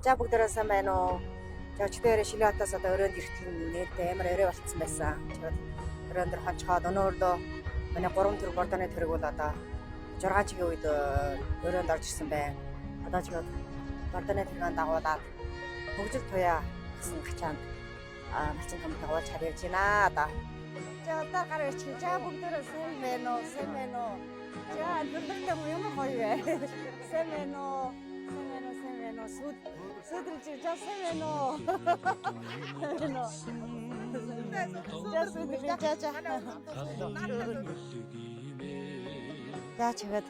За бүгдээрээ сайн байна уу? За өчигдөр Шилиотоос одоо өрөөнд иртэл нээлттэй амар орой болцсон байсан. Тэгээд өрөөнд дэр хонцгоод өнөөрлөө манай 3 төр бордоны төрөг бол одоо 6 жилийн үед өрөөнд орж ирсэн байна. Одоо ч гээд бордоны төргөнд дагуулаад хөгжил туяа гэсэн гачаанд малчин том дагуулж харьяаж байна одоо. За одоо гараа ирчих. За бүгдээрээ сайн байна уу? Сайн байна уу? За бүгдээрээ юм гоё вэ? Сайн байна уу? Сөдрж жасан байна уу? За чигээд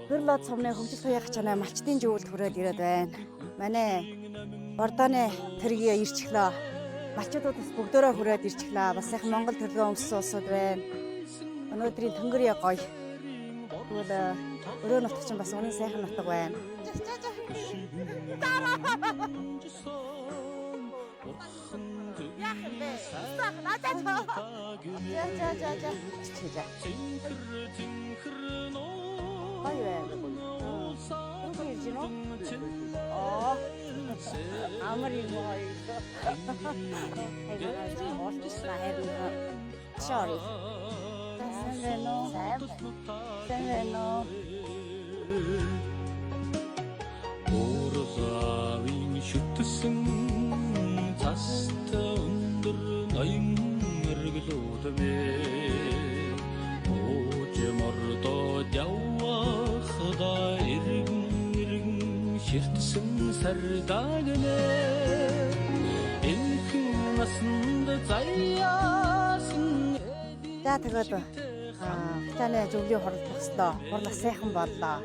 Гүрлод цомны хөгжил туяа гачааны малчтын зөвлөлд хүрээд ирээд байна. Манай бордоны тэргээ ирчихлээ. Малчуудаас бүгдөө хүрээд ирчихлээ. Бас их Монгол төрлөө өмссөн улсууд байна. Өнөөдрийн тэнгэр яг гоё. Тэгвэл өрөө нутг чинь бас үнэн сайхан нутг байна. Уурлагын шүтсэн цаста өндөр ноён эргэлүүдмэ Оожмордоо явахда иргэн ширтсэн сардагнэ энхэн наснд заяасан. За тэгээд хатаны зөвлөлийн хурал төслөө. Хурлаа сайхан боллоо.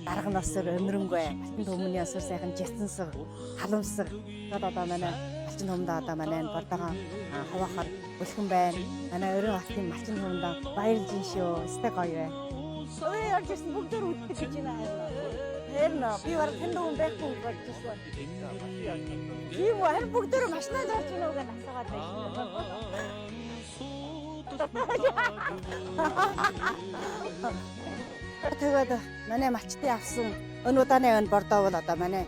Дарга насэр өнрөнгөө батан төмөний асар сайхан житэнсэг халамсаг одоо манай малчин төмөнд одоо манай бордогоо хаваахаар бэлхэн байна. Манай өрөө хотын малчин төмөнд баярлж шүү. Өстэй гоё бай. Ой орж ирсэн бүгдээр үддэг гэж байна. Хэрнэ би баг тэн төмөн байхгүй болж ирсэн. Тийм үү харин бүгдээр машинаар орж ирнэ үгээ насаагаад байна. Тэгээд манай малчтын авсан өн удааны өн бордоо бол одоо манай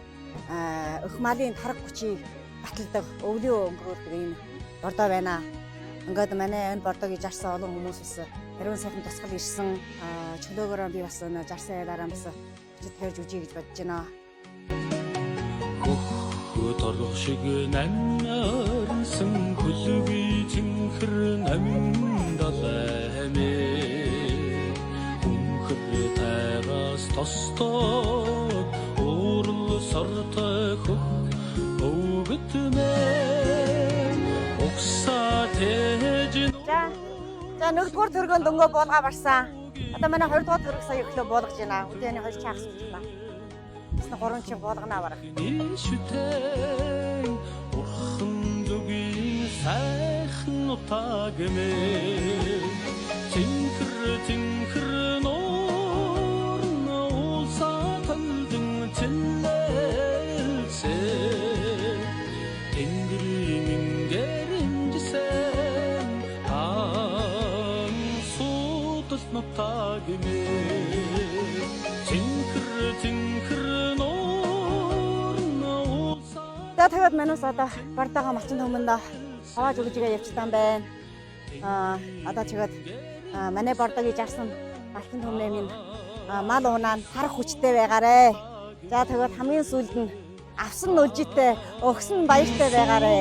өх малын тарга хүчийг баталдаг, өвлөө өнгөрүүлдэг ийм бордоо байна. Ингээд манай өн бордоог жарсан олон хүмүүс бас хэрвэн сайхан тусгал ирсэн чөлөөгөөрөө би бас жарсан яриараа бас хүчит тавьж үжий гэж бодож байна. Хөх торгох шиг намнарсан хөлөгийн цэнхэр намдалаймэ Тайгаас тостоод уурал сортой хөх өвгөтмэ Окса тэжин. За нэгдүгээр төргөнд дөнгөө буулгаа барсан. Одоо манай 2 дугаар төрөг сая өглөө буулгаж байна. Өдөөний 2 чаагс боллоо. Тэсний 3 чиг буулганаа барах. Ишүтэн урхан зүгийн сайхан утагмэ Тинхэр За тэгээд манус одоо бордоогоо малчин төмөнд хавааж өгж игээ явчихсан байна. Одоо тэгээд манай бордогийг жарсан малчин төмнөө минь мал унаан харах хүчтэй байгаарэ. За тэгээд хамгийн сүүлд нь авсан нүжитэй, өгсөн баяртай байгаарэ.